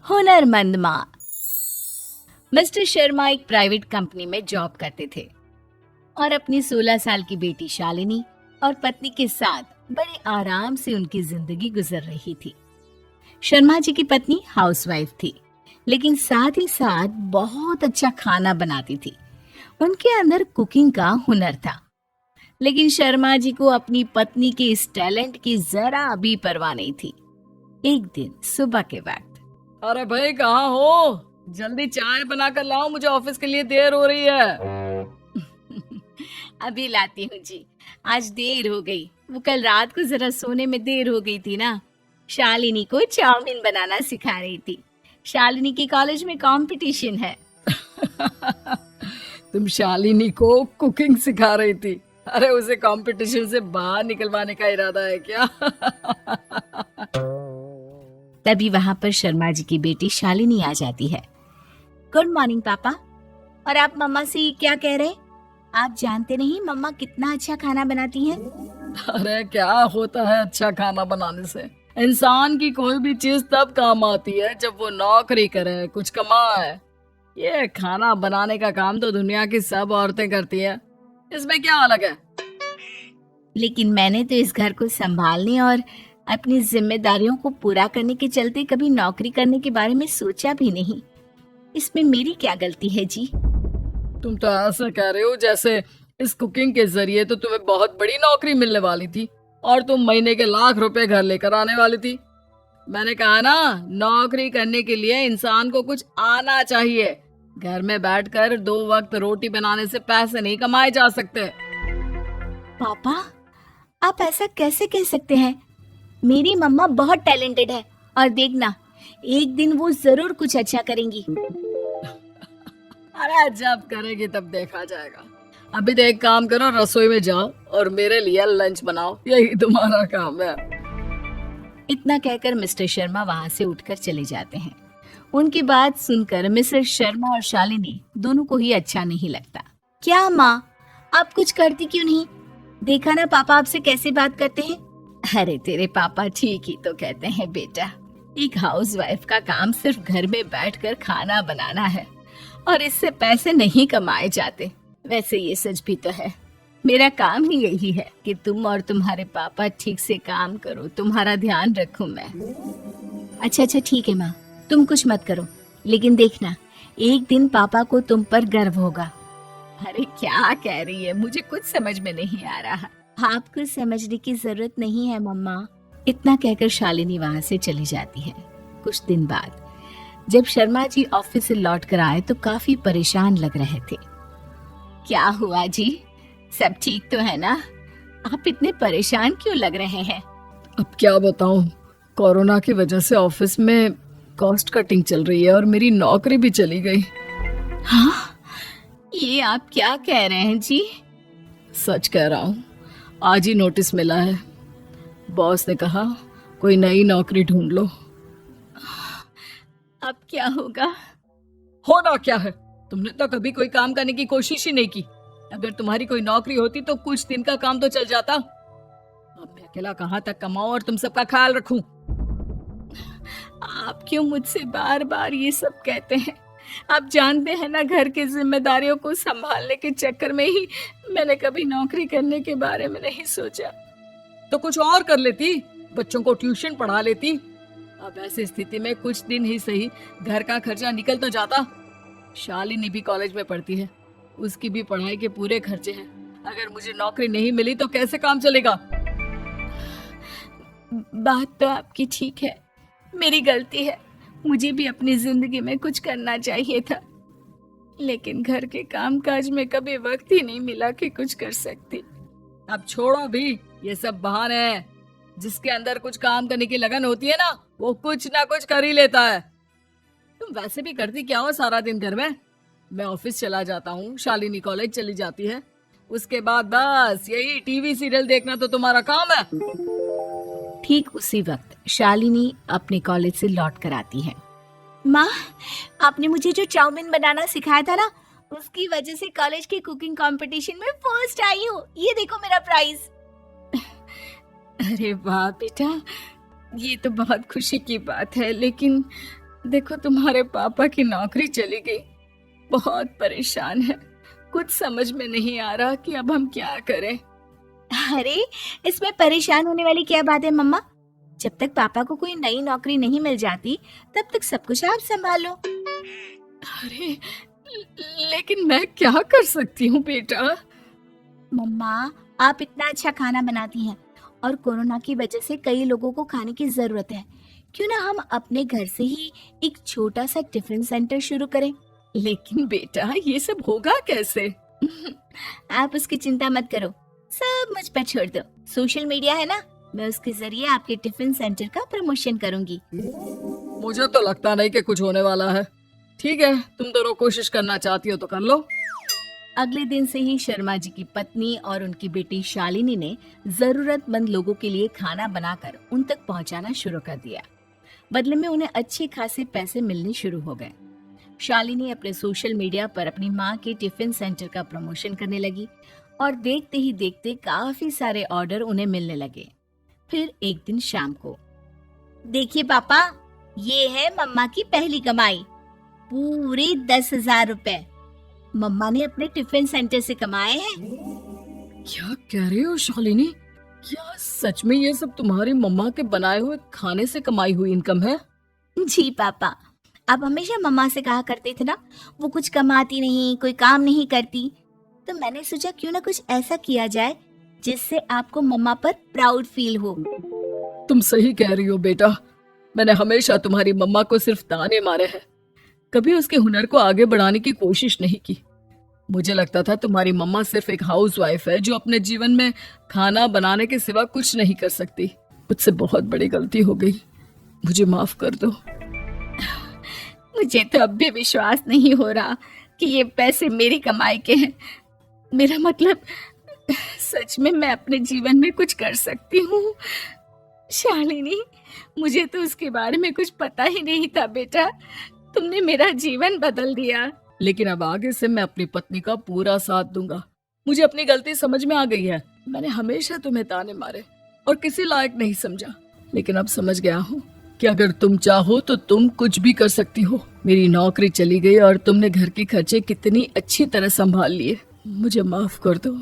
हुनरमंद माँ। मिस्टर शर्मा एक प्राइवेट कंपनी में जॉब करते थे और अपनी 16 साल की बेटी शालिनी और पत्नी के साथ बड़े आराम से उनकी जिंदगी गुजर रही थी। शर्मा जी की पत्नी हाउसवाइफ थी, लेकिन साथ ही साथ बहुत अच्छा खाना बनाती थी। उनके अंदर कुकिंग का हुनर था, लेकिन शर्मा जी को अपनी पत्नी के इस टैलेंट की जरा भी परवाह नहीं थी। एक दिन सुबह के वक्त, अरे भाई कहाँ हो? जल्दी चाय बनाकर लाओ, मुझे ऑफिस के लिए देर हो रही है। अभी लाती हूँ जी। आज देर हो गई, वो कल रात को जरा सोने में देर हो गई थी ना। शालिनी को चाउमीन बनाना सिखा रही थी। शालिनी के कॉलेज में कंपटीशन है। तुम शालिनी को कुकिंग सिखा रही थी? अरे उसे कंपटीशन से बाहर निकलवाने का इरादा है क्या? तभी वहां पर शर्मा जी की बेटी शालिनी आ जाती है। गुड मॉर्निंग पापा। और आप मम्मा से क्या कह रहे? आप जानते नहीं मम्मा कितना अच्छा खाना बनाती हैं। अरे क्या होता है अच्छा खाना बनाने से? इंसान की कोई भी चीज तब काम आती है जब वो नौकरी करे, कुछ कमाए। ये खाना बनाने का काम तो दुनिया की सब औरतें करती है, इसमें क्या अलग है? लेकिन मैंने तो इस घर को संभालने और अपनी जिम्मेदारियों को पूरा करने के चलते कभी नौकरी करने के बारे में सोचा भी नहीं। इसमें मेरी क्या गलती है जी? तुम तो ऐसा कह रहे हो जैसे इस कुकिंग के जरिए तो तुम्हें बहुत बड़ी नौकरी मिलने वाली थी और तुम महीने के लाख रुपए घर लेकर आने वाली थी। मैंने कहा ना, नौकरी करने के लिए इंसान को कुछ आना चाहिए। घर में बैठकर 2 वक्त रोटी बनाने से पैसे नहीं कमाए जा सकते। पापा, आप ऐसा कैसे कह सकते हैं? मेरी मम्मा बहुत टैलेंटेड है और देखना, एक दिन वो जरूर कुछ अच्छा करेंगी। अरे जब करेगी तब देखा जाएगा। अभी तो एक काम करो, रसोई में जाओ और मेरे लिए लंच बनाओ, यही तुम्हारा काम है। इतना कहकर मिस्टर शर्मा वहां से उठकर चले जाते हैं। उनकी बात सुनकर मिसेस शर्मा और शालिनी दोनों को ही अच्छा नहीं लगता। क्या माँ, आप कुछ करती क्यों नहीं? देखा ना पापा आपसे कैसे बात करते हैं। अरे तेरे पापा ठीक ही तो कहते हैं बेटा। एक हाउसवाइफ का काम सिर्फ घर में बैठकर खाना बनाना है और इससे पैसे नहीं कमाए जाते। वैसे ये सच भी तो है। मेरा काम ही यही है कि तुम और तुम्हारे पापा ठीक से काम करो, तुम्हारा ध्यान रखूं मैं। अच्छा अच्छा ठीक है माँ, तुम कुछ मत करो, लेकिन देखना एक दिन पापा को तुम पर गर्व होगा। अरे क्या कह रही है, मुझे कुछ समझ में नहीं आ रहा। आपको समझने की जरूरत नहीं है मम्मा। इतना कहकर शालिनी वहां से चली जाती है। कुछ दिन बाद जब शर्मा जी ऑफिस से लौट कर आए तो काफी परेशान लग रहे थे। क्या हुआ जी, सब ठीक तो है ना? आप इतने परेशान क्यों लग रहे हैं? अब क्या बताऊं, कोरोना की वजह से ऑफिस में कॉस्ट कटिंग चल रही है और मेरी नौकरी भी चली गई। हाँ, ये आप क्या कह रहे हैं जी? सच कह रहा हूँ, आज ही नोटिस मिला है। बॉस ने कहा कोई नई नौकरी ढूंढ लो। अब क्या होगा? होना क्या है, तुमने तो कभी कोई काम करने की कोशिश ही नहीं की। अगर तुम्हारी कोई नौकरी होती तो कुछ दिन का काम तो चल जाता। अब मैं अकेला कहाँ तक कमाऊं और तुम सबका ख्याल रखूं? आप क्यों मुझसे बार बार ये सब कहते हैं? आप जानते हैं ना, घर की जिम्मेदारियों को संभालने के चक्कर में ही मैंने कभी नौकरी करने के बारे में नहीं सोचा। तो कुछ और कर लेती, बच्चों को ट्यूशन पढ़ा लेती। अब ऐसी स्थिति में कुछ दिन ही सही घर का खर्चा निकल तो जाता। शालिनी भी कॉलेज में पढ़ती है, उसकी भी पढ़ाई के पूरे खर्चे हैं। अगर मुझे नौकरी नहीं मिली तो कैसे काम चलेगा? बात तो आपकी ठीक है, मेरी गलती है। मुझे भी अपनी जिंदगी में कुछ करना चाहिए था, लेकिन घर के कामकाज में कभी वक्त ही नहीं मिला कि कुछ कर सकती। अब छोड़ो भी, ये सब बहाने हैं। जिसके अंदर कुछ काम करने की लगन होती है ना, वो कुछ ना कुछ कर ही लेता है। तुम वैसे भी करती क्या हो सारा दिन घर में? मैं ऑफिस चला जाता हूँ, शालिनी कॉलेज चली जाती है, उसके बाद बस यही टीवी सीरियल देखना तो तुम्हारा काम है। ठीक उसी वक्त शालिनी अपने कॉलेज से लौट कर आती है। माँ, आपने मुझे जो चाउमीन बनाना सिखाया था ना, उसकी वजह से कॉलेज के कुकिंग कंपटीशन में फर्स्ट आई हूँ। ये देखो मेरा प्राइज। अरे वाह बेटा, ये तो बहुत खुशी की बात है, लेकिन देखो तुम्हारे पापा की नौकरी चली गई, बहुत परेशान है। कुछ समझ में नहीं आ रहा कि अब हम क्या करें। अरे, इसमें परेशान होने वाली क्या बात है मम्मा? जब तक पापा को कोई नई नौकरी नहीं मिल जाती, तब तक सब कुछ आप संभालो। अरे, लेकिन मैं क्या कर सकती हूँ बेटा? मम्मा, आप इतना अच्छा खाना बनाती हैं और कोरोना की वजह से कई लोगों को खाने की जरूरत है। क्यों ना हम अपने घर से ही एक छोटा सा टिफिन सेंटर शुरू करें? लेकिन बेटा, ये सब होगा कैसे? आप उसकी चिंता मत करो, सब मुझ पर छोड़ दो। सोशल मीडिया है ना, मैं उसके जरिए आपके टिफिन सेंटर का प्रमोशन करूंगी। मुझे तो लगता नहीं कि कुछ होने वाला है। ठीक है, तुम दोनों कोशिश करना चाहती हो तो कर लो। अगले दिन से ही शर्मा जी की पत्नी और उनकी बेटी शालिनी ने जरूरतमंद लोगों के लिए खाना बनाकर उन तक पहुंचाना शुरू कर दिया। बदले में उन्हें अच्छे खासे पैसे मिलने शुरू हो गए। शालिनी अपने सोशल मीडिया पर अपनी माँ के टिफिन सेंटर का प्रमोशन करने लगी और देखते ही देखते काफी सारे ऑर्डर उन्हें मिलने लगे। फिर एक दिन शाम को, देखिए पापा, ये है मम्मा की पहली कमाई, पूरे 10,000 रुपए मम्मा ने अपने टिफिन सेंटर से कमाए हैं। क्या कह रही हो शालिनी? क्या सच में ये सब तुम्हारी मम्मा के बनाए हुए खाने से कमाई हुई इनकम है? जी पापा, आप हमेशा मम्मा से कहा करते थे ना, वो कुछ कमाती नहीं, कोई काम नहीं करती। तो मैंने सोचा क्यों ना कुछ ऐसा किया जाए जिससे आपको मम्मा पर प्राउड फील हो। तुम सही कह रही हो बेटा। मैंने हमेशा तुम्हारी मम्मा को सिर्फ ताने मारे हैं, कभी उसके हुनर को आगे बढ़ाने की कोशिश नहीं की। मुझे लगता था तुम्हारी मम्मा सिर्फ एक हाउसवाइफ है जो अपने जीवन में खाना बनाने के सिवा कुछ नहीं कर सकती। मुझसे बहुत बड़ी गलती हो गई, मुझे माफ कर दो। मुझे तो अब भी विश्वास नहीं हो रहा कि ये पैसे मेरी कमाई के हैं। मेरा मतलब, सच में मैं अपने जीवन में कुछ कर सकती हूँ। शालिनी, मुझे तो उसके बारे में कुछ पता ही नहीं था बेटा। तुमने मेरा जीवन बदल दिया। लेकिन अब आगे से मैं अपनी पत्नी का पूरा साथ दूंगा। मुझे अपनी गलती समझ में आ गई है। मैंने हमेशा तुम्हें ताने मारे और किसी लायक नहीं समझा, लेकिन अब समझ गया हूँ कि अगर तुम चाहो तो तुम कुछ भी कर सकती हो। मेरी नौकरी चली गई और तुमने घर के खर्चे कितनी अच्छी तरह संभाल लिए। मुझे माफ कर दो।